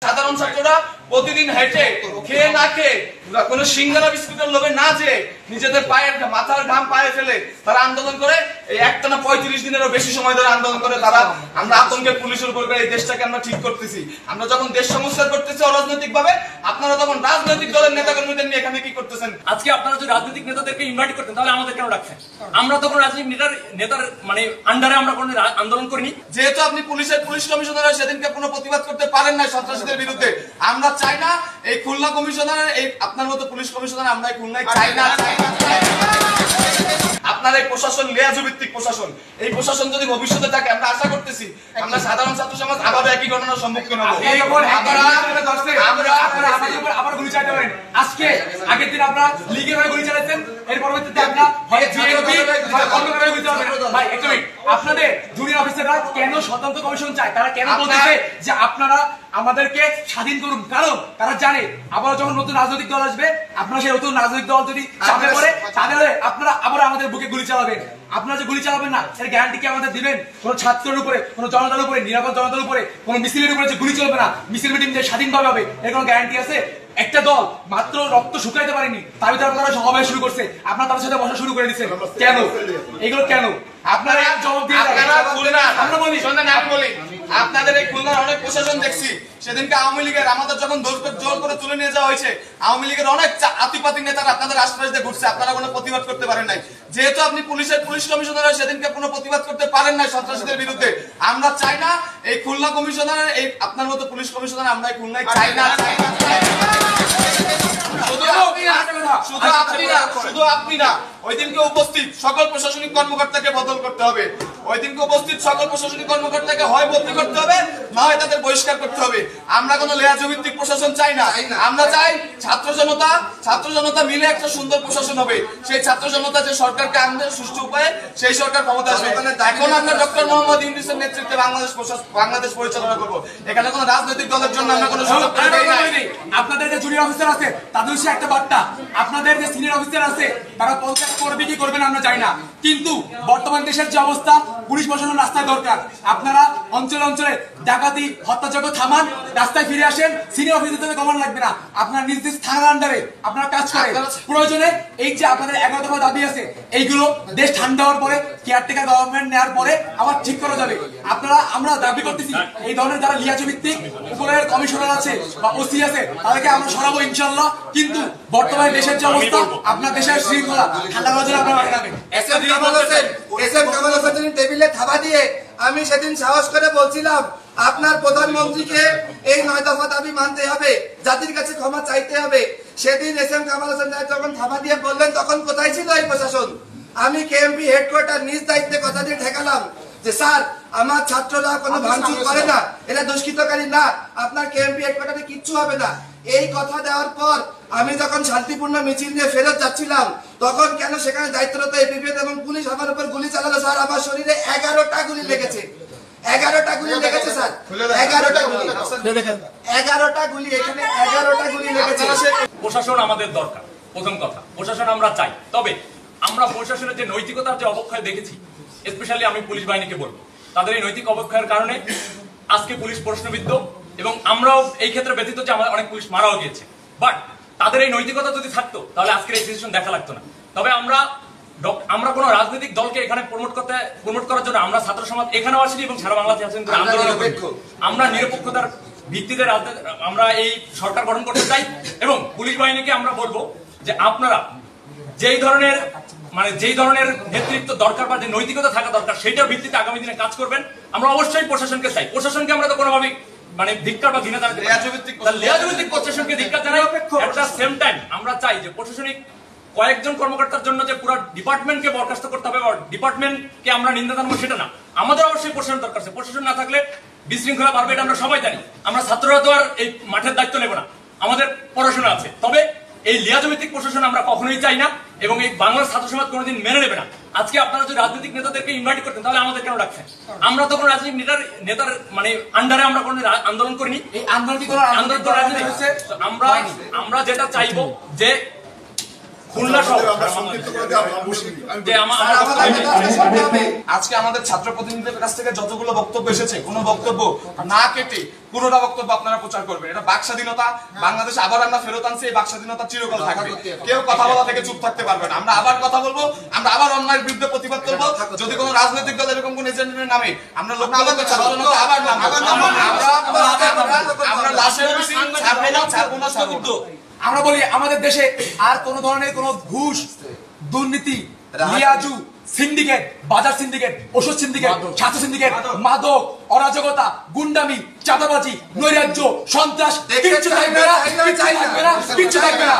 সাধারণ ছাত্ররা প্রতিদিন হেঁটে খেয়ে না খেয়ে কোন সিঙ্গারা বিস্কুটের লোভে না যেয়ে নিজেদের পায়ের মাথার ঘাম পায়ে ফেলে তারা আন্দোলন করে এই একটানা 35 দিনেরও বেশি সময় ধরে আন্দোলন করে তারা আমরা আতঙ্কে পুলিশের উপর এই দেশটাকে আমরা ঠিক করতেছি। আমরা যখন দেশ সংস্কার করতেছি অরাজনৈতিক ভাবে, আপনারা তখন রাজনৈতিক দলের নেতা কর্মীদের নিয়ে এখানে কি করতেছেন? আজকে আপনারা যদি রাজনৈতিক নেতাদেরকে ইনভাইট করতেন তাহলে আমাদের কেন রাখছেন? আমরা তো কোনো রাজনৈতিক নেতার মানে আন্ডারে আমরা কোনো আন্দোলন করিনি। যেহেতু আপনি পুলিশ কমিশনার সেদিনকে কোনো প্রতিবাদ করতে পারেন না সন্ত্রাসীদের বিরুদ্ধে, আমরা চাই না এই খুলনা কমিশনার এই আপনার মতো পুলিশ কমিশনার আমরা খুলনায় চাই না। আপনার এই প্রশাসন লেয়াজু ভিত্তিক প্রশাসন, এই প্রশাসন যদি ভবিষ্যতে থাকে আমরা আশা করতেছি আমরা সাধারণ ছাত্র সমাজ আবার একই ঘটনার সম্মুখীন হব। আবার গুলি চালাতে পারেন। আজকে আগের দিন আপনারা লীগের হয়ে গুলি চালাচ্ছেন, এর পরবর্তীতে আপনারা ভাই একটু আপনাদের জুনিয়র অফিসাররা কেন স্বতন্ত্র কমিশন চায়? তারা কেন বলতেছে যে আপনারা আমাদেরকে স্বাধীন করুন? কারণ তারা জানে আবার যখন নতুন রাজনৈতিক দল আসবে, আপনারা সেই নতুন রাজনৈতিক দল যদি চাপে পড়ে তাহলে আপনারা আবার আমাদের বুকে গুলি চালাবেন। আপনারা যে গুলি চালাবেন না এর গ্যারান্টি কি আমাদের দিবেন? কোন ছাত্রের উপরে, কোন জনতার উপরে, নিরাপদ জনতার উপরে, কোন মিছিলের উপরে যে গুলি চলবে না, মিছিল মিটিং যে স্বাধীনভাবে হবে এর কোন গ্যারান্টি আছে? একটা দল মাত্র রক্ত শুকাইতে পারেনি, তার ভিতরে আপনারা সমাবেশ শুরু করছে, আপনারা তাদের সাথে বসা শুরু করে দিচ্ছেন কেন? এগুলো কেন? আপনারা জবাব দিয়ে আমরা বলি শোনেন, আমি বলি আপনাদের এই খুলনার অনেক প্রশাসন দেখছি সেদিনকে আওয়ামী লীগের আমাদের যখন জোর করে তুলে নিয়ে যাওয়া হয়েছে, আওয়ামী লীগের অনেক আতিপাতি নেতারা আপনাদের আশপাশ দিয়ে ঘুরছে, আপনারা কোনো প্রতিবাদ করতে পারেন নাই। যেহেতু আপনি পুলিশ কমিশনার সেদিনকে কোনো প্রতিবাদ করতে পারেন নাই সন্ত্রাসীদের বিরুদ্ধে, আমরা চাই না এই খুলনা কমিশনার এই আপনার মতো পুলিশ কমিশনার আমরা খুলনায় চাই না। শুধু আপনি না, ওই দিনকে উপস্থিত সকল প্রশাসনিক কর্মকর্তাকে বদল করতে হবে। ওই দিনকে উপস্থিত সকল প্রশাসনিক কর্মকর্তাকে হয় বদলি করতে হবে, না হয় তাদের বহিষ্কার করতে হবে। আমরা কোনো লেয়াজু ভিত্তিক প্রশাসন চাই না। আমরা চাই ছাত্র জনতা মিলে একটা সুন্দর প্রশাসন হবে। সেই ছাত্র জনতা যে সরকারকে আনবে সুষ্ঠু উপায়ে, সেই সরকার ক্ষমতা আসবে। এখন আমরা ডক্টর মোহাম্মদ ইউনূসের নেতৃত্বে বাংলাদেশ পরিচালনা করব। এখানে কোনো রাজনৈতিক দলের জন্য আমরা কোনো সুযোগ দেই না। আপনাদের যে জুনিয়র অফিসার আছে তাদের সে একটা বার্তা, আপনাদের যে সিনিয়র অফিসার আছে তারা পদত্যাগ করবে কি করবে না আমরা জানি না, কিন্তু বর্তমান দেশের যে অবস্থা পুলিশ প্রশাসন রাস্তায় দরকার। আপনারা অঞ্চলে অঞ্চলে ডাকাতি হত্যাযজ্ঞ থামান, রাস্তায় ফিরে আসেন। সিনিয়র অফিসার থেকে কমান লাগবে না, আপনারা নিজ নিজ থানার আন্ডারে আপনারা কাজ করেন। প্রয়োজনে এই যে আপনাদের 11 দফা দাবি আছে এইগুলো দেশ ঠান্ডা হওয়ার পরে, কেয়ারটেকার গভর্নমেন্ট নেওয়ার পরে আবার ঠিক করা যাবে। আমরা দাবি করতেছি এই ধরনের যারা লিয়াজু ভিত্তিক উপরের কমিশনার আছে বা ওসি আছে তাদেরকে আমরা সরাবো ইনশাল্লাহ। কিন্তু বর্তমানে দেশের যে অবস্থা, আপনার দেশের শৃঙ্খলা ঠান্ডা করার জন্য আপনারা রাখবেন। টেবিলে থাবা দিয়ে আমি সেদিন সাহস করে বলছিলাম আপনার প্রধানমন্ত্রীকে এই 9 দফা দাবি মানতে হবে, জাতির কাছে ক্ষমা চাইতে হবে। সেদিন এসএম কামাল হোসেন যখন থাবা দিয়ে বললেন তখন কোথায় ছিল এই প্রশাসন? আমি কেএমপি হেডকোয়ার্টার নিজ দায়িত্বে কথা দিয়ে ঠেকালাম যে স্যার আমার ছাত্ররা কোনো ভাঙচুর করে না, এরা দুষ্কৃতকারী না, আপনার কেএমপি হেডকোয়ার্টারে কিচ্ছু হবে না। এই কথা দেওয়ার পর আমি যখন শান্তিপূর্ণ মিছিল নিয়ে ফেরত যাচ্ছিলাম তখন কেন সেখানে দায়িত্বরত এপিপি এবং পুলিশ আমার উপর গুলি চালালো? স্যার আমার শরীরে 11টা গুলি লেগেছে, 11টা গুলি লেগেছে স্যার, 11টা গুলি, 11টা গুলি, এখানে 11টা গুলি লেগেছে। প্রশাসন আমাদের দরকার, প্রথম কথা প্রশাসন আমরা চাই। তবে আমরা প্রশাসনের যে নৈতিকতার যে অবক্ষয় দেখেছি, স্পেশালি আমি পুলিশ বাহিনীকে বলবো তাদের এই নৈতিক অবক্ষয়ের কারণে আজকে পুলিশ প্রশ্নবিদ্ধ, এবং আমরাও এই ক্ষেত্রে ব্যতীত যে আমাদের অনেক পুলিশ মারাও গিয়েছে। বাট তাদের এই নৈতিকতা যদি থাকতো তাহলে আজকের এই সিচুয়েশন দেখা লাগতো না। তবে আমরা কোনো রাজনৈতিক দলকে এখানে প্রমোট করার জন্য আমরা ছাত্র সমাজ এখানেও আসিনি এবং সারা বাংলাদেশে আছেন আন্দোলন। আমরা নিরপেক্ষতার ভিত্তিতে আমরা এই সরকার গঠন করতে চাই, এবং পুলিশ বাহিনীকে আমরা বলবো যে আপনারা যেই ধরনের নেতৃত্ব দরকার বা যে নৈতিকতা থাকা দরকার সেইটার ভিত্তিতে আগামী দিনে কাজ করবেন। আমরা অবশ্যই প্রশাসনকে চাই, প্রশাসনকে আমরা তো কোনোভাবেই ধিক্কার বা ঘৃণা জানাতে লেয়াজুভিত্তিক প্রশাসনকে ধিক্কার জানাই। এট দ্য সেম টাইম আমরা চাই যে প্রশাসনিক কয়েকজন কর্মকর্তার জন্য যে পুরো ডিপার্টমেন্টকে বরখাস্ত করতে হবে বা ডিপার্টমেন্টকে আমরা নিন্দা জানাবো সেটা না, আমাদের অবশ্যই প্রশাসন দরকার আছে। প্রশাসন না থাকলে বিশৃঙ্খলা বাড়বে, এটা আমরা সবাই জানি। আমরা ছাত্ররা তো আর এই মাঠের দায়িত্ব নেব না, আমাদের পড়াশোনা আছে। তবে এই লিয়াজুভিত্তিক প্রশাসন আমরা কখনোই চাই না, এবং এই বাংলার ছাত্র সমাজ কোনোদিন মেনে নেবে না। আজকে আপনারা যদি রাজনৈতিক নেতাদেরকে ইনভাইট করতেন তাহলে আমাদের কেন রাখছেন? আমরা তো কোনো রাজনৈতিক নেতার মানে আন্ডারে আমরা কোনো আন্দোলন করিনি। এই আন্দোলন আমরা যেটা চাইবো যে খুলনা সহ আমরা সংক্ষিপ্ত করে দিই, আমরা বসি। যে আমার স্যার, আমাদের কথা শেষ করতে হবে। আজকে আমাদের ছাত্র প্রতিনিধিদের কাছ থেকে যতগুলো বক্তব্য এসেছে কোনো বক্তব্য না কেটে পুরোটা বক্তব্য আপনারা প্রচার করবেন। এটা বাক স্বাধীনতা, বাংলাদেশে আবার আমরা ফেরত আনছি, এই বাক স্বাধীনতা চিরকাল থাকবে। কেউ কথা বলা থেকে চুপ থাকতে পারবে না। আমরা আবার কথা বলবো, আমরা আবার অন্যায়ের বিরুদ্ধে প্রতিবাদ করবো। যদি কোনো রাজনৈতিক দল এরকম কোন এজেন্ডের নামে আমরা লক্ষ্য ছাত্র জনতা আবার নামবো। আমরা লাশের মিছিল ছাড়বো না সর্বত্র। আমরা বলি আমাদের দেশে আর কোন ধরনের কোন ঘুষ, দুর্নীতি, লিয়াজু, সিন্ডিকেট, বাজার সিন্ডিকেট, ওষুধ সিন্ডিকেট, ছাত্র সিন্ডিকেট, মাদক, অরাজকতা, গুন্ডামি, চাঁদাবাজি, নৈরাজ্য, সন্ত্রাস কিচ্ছু থাকবে না, কিচ্ছু থাকবে না, কিচ্ছু থাকবে না।